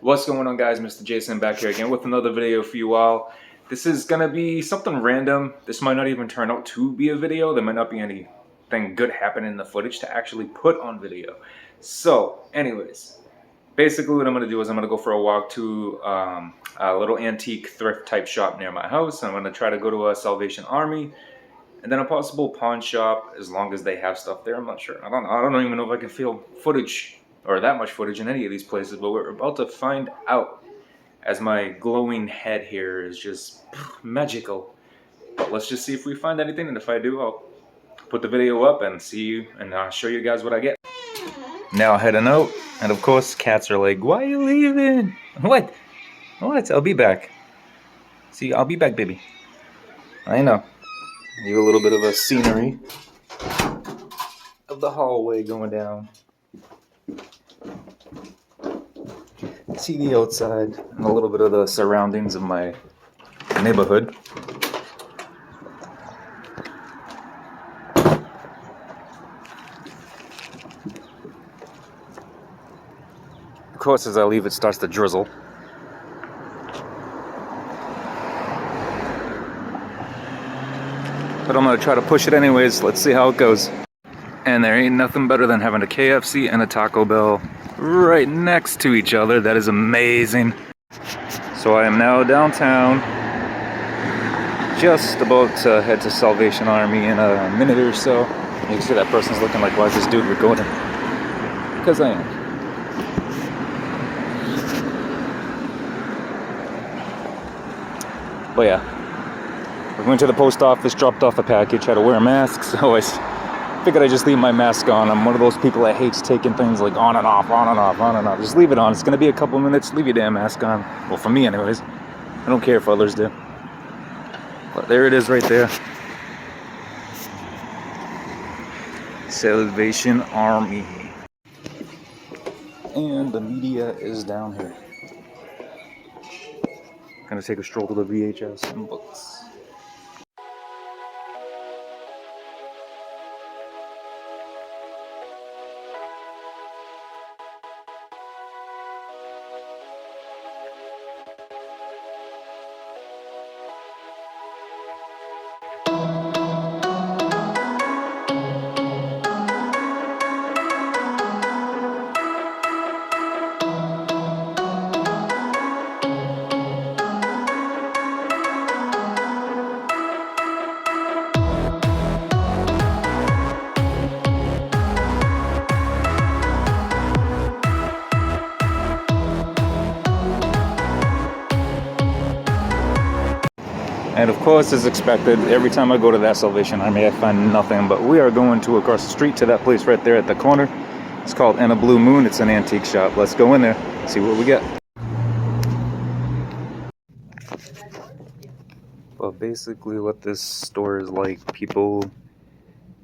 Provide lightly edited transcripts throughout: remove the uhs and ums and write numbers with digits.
What's going on, guys? Mr. Jason back here again with another video for you all. This is gonna be something random. This might not even turn out to be a video. There might not be anything good happening in the footage to actually put on video. So anyways, basically what I'm gonna do is I'm gonna go for a walk to a little antique thrift type shop near my house. I'm gonna try to go to a Salvation Army and then a possible pawn shop, as long as they have stuff there. I'm not sure. I don't even know if I can feel footage or that much footage in any of these places, but we're about to find out, as my glowing head here is just magical. But let's just see if we find anything, and if I do, I'll put the video up and see you, and I'll show you guys what I get. Now heading out, and of course cats are like, "Why are you leaving?" What? I'll be back. See, I'll be back, baby. I know. Give a little bit of a scenery of the hallway going down. See the outside and a little bit of the surroundings of my neighborhood. Of course, as I leave, it starts to drizzle. But I'm gonna try to push it anyways. Let's see how it goes. And there ain't nothing better than having a KFC and a Taco Bell right next to each other. That is amazing. So I am now downtown, just about to head to Salvation Army in a minute or so. You can see that person's looking like, why is this dude recording? Because I am. But yeah, we went to the post office, dropped off a package, had to wear a mask, so I figured I'd just leave my mask on. I'm one of those people that hates taking things like on and off, on and off, on and off. Just leave it on. It's gonna be a couple minutes, leave your damn mask on. Well, for me anyways. I don't care if others do. But there it is right there. Salvation Army. And the media is down here. Gonna take a stroll to the VHS and books. And of course, as expected, every time I go to that Salvation Army, I find nothing. But we are going to across the street to that place right there at the corner. It's called In a Blue Moon. It's an antique shop. Let's go in there, see what we get. Well, basically what this store is like, people,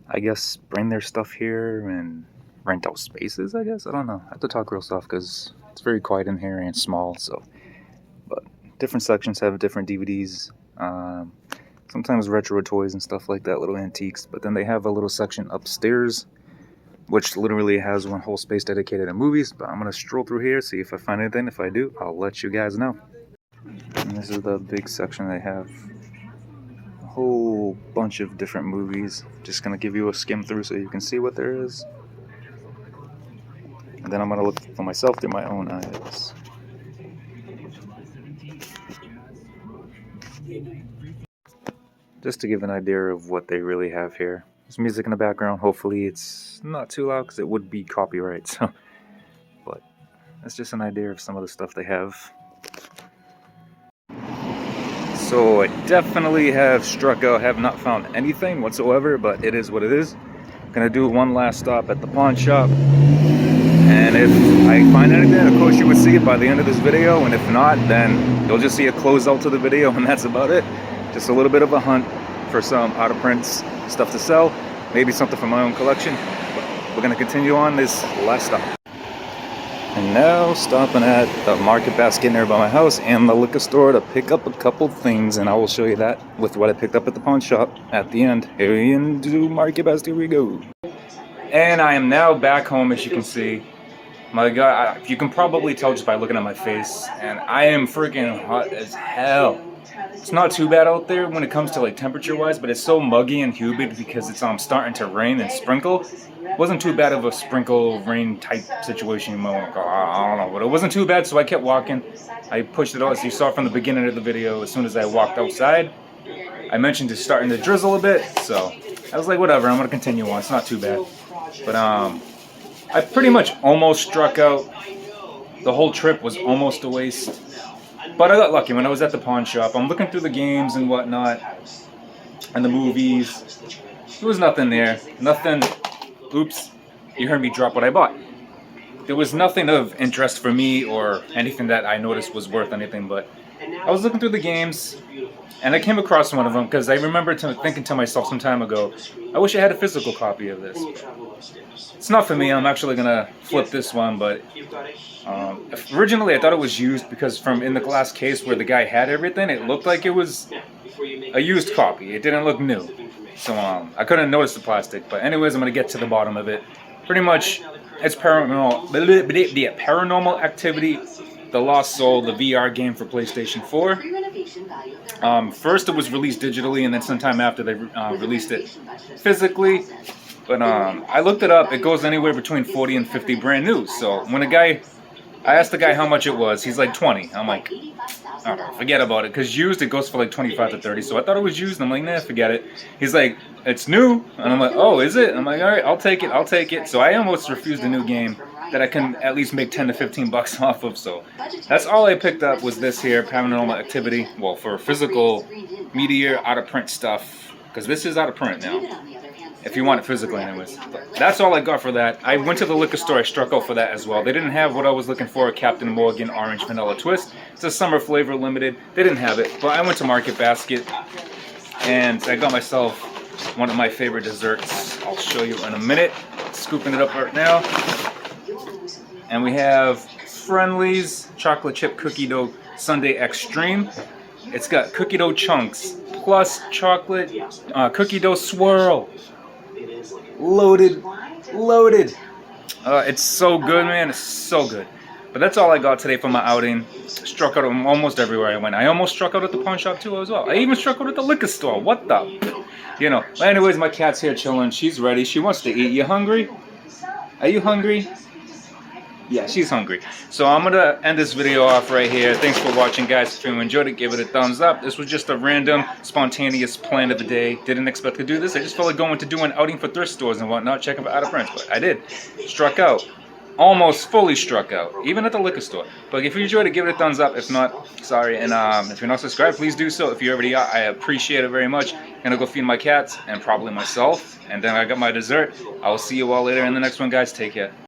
I guess, bring their stuff here and rent out spaces, I guess. I don't know. I have to talk real soft because it's very quiet in here and small, so. But different sections have different DVDs. Sometimes retro toys and stuff like that, little antiques. But then they have a little section upstairs, which literally has one whole space dedicated to movies. But I'm going to stroll through here, see if I find anything. If I do, I'll let you guys know. And this is the big section. They have a whole bunch of different movies. Just going to give you a skim through so you can see what there is. And then I'm going to look for myself through my own eyes. Just to give an idea of what they really have here. There's music in the background. Hopefully it's not too loud because it would be copyright. So, but that's just an idea of some of the stuff they have. So I definitely have struck out, have not found anything whatsoever, but it is what it is. Gonna do one last stop at the pawn shop. And if I find anything, of course you would see it by the end of this video. And if not, then you'll just see a closeout to the video, and that's about it. Just a little bit of a hunt for some out-of-prints stuff to sell, maybe something from my own collection. But we're going to continue on this last stop. And now stopping at the market basket nearby my house and the liquor store to pick up a couple things, and I will show you that with what I picked up at the pawn shop at the end. Here into market basket we go. And I am now back home, as you can see. My God, you can probably tell just by looking at my face, and I am freaking hot as hell. It's not too bad out there when it comes to like temperature-wise, but it's so muggy and humid because it's starting to rain and sprinkle. It wasn't too bad of a sprinkle rain type situation, you might want to call. I don't know, but it wasn't too bad, so I kept walking. I pushed it out, as you saw from the beginning of the video. As soon as I walked outside, I mentioned it's starting to drizzle a bit, so I was like, whatever, I'm gonna continue on. It's not too bad, but I pretty much almost struck out. The whole trip was almost a waste. But I got lucky when I was at the pawn shop. I'm looking through the games and whatnot, and the movies. There was nothing there. Nothing. Oops. You heard me drop what I bought. There was nothing of interest for me or anything that I noticed was worth anything, but I was looking through the games, and I came across one of them because I remember thinking to myself some time ago, I wish I had a physical copy of this. It's not for me. I'm actually going to flip this one, but originally I thought it was used because from in the glass case where the guy had everything, it looked like it was a used copy. It didn't look new. So I couldn't notice the plastic. But anyways, I'm going to get to the bottom of it. Pretty much, it's Paranormal Activity, The Lost Soul, the VR game for PlayStation 4. First it was released digitally, and then sometime after they released it physically. But I looked it up. It goes anywhere between 40 and 50 brand new. So when I asked the guy how much it was, he's like 20. I'm like, all right, forget about it. Because used, it goes for like 25 to 30. So I thought it was used. I'm like, nah, forget it. He's like, it's new. And I'm like, oh, is it? I'm like, all right, I'll take it. So I almost refused a new game that I can at least make 10 to 15 bucks off of. So that's all I picked up was this here, Paranormal Activity. Well, for physical media, out of print stuff. Because this is out of print now. If you want it physically anyways. But that's all I got for that. I went to the liquor store, I struck out for that as well. They didn't have what I was looking for, Captain Morgan Orange Vanilla Twist. It's a summer flavor limited. They didn't have it, but I went to Market Basket and I got myself one of my favorite desserts. I'll show you in a minute. Scooping it up right now. And we have Friendly's Chocolate Chip Cookie Dough Sundae Extreme. It's got cookie dough chunks plus chocolate cookie dough swirl. Loaded. It's so good, man. It's so good. But that's all I got today for my outing. Struck out almost everywhere I went. I almost struck out at the pawn shop too as well. I even struck out at the liquor store. What the? You know. But anyways, my cat's here chilling. She's ready. She wants to eat. You hungry? Are you hungry? Yeah, she's hungry. So I'm going to end this video off right here. Thanks for watching, guys. If you enjoyed it, give it a thumbs up. This was just a random, spontaneous plan of the day. Didn't expect to do this. I just felt like going to do an outing for thrift stores and whatnot, checking for out of prints, but I did. Struck out. Almost fully struck out, even at the liquor store. But if you enjoyed it, give it a thumbs up. If not, sorry. And if you're not subscribed, please do so. If you already are, I appreciate it very much. I'm going to go feed my cats and probably myself. And then I got my dessert. I will see you all later in the next one, guys. Take care.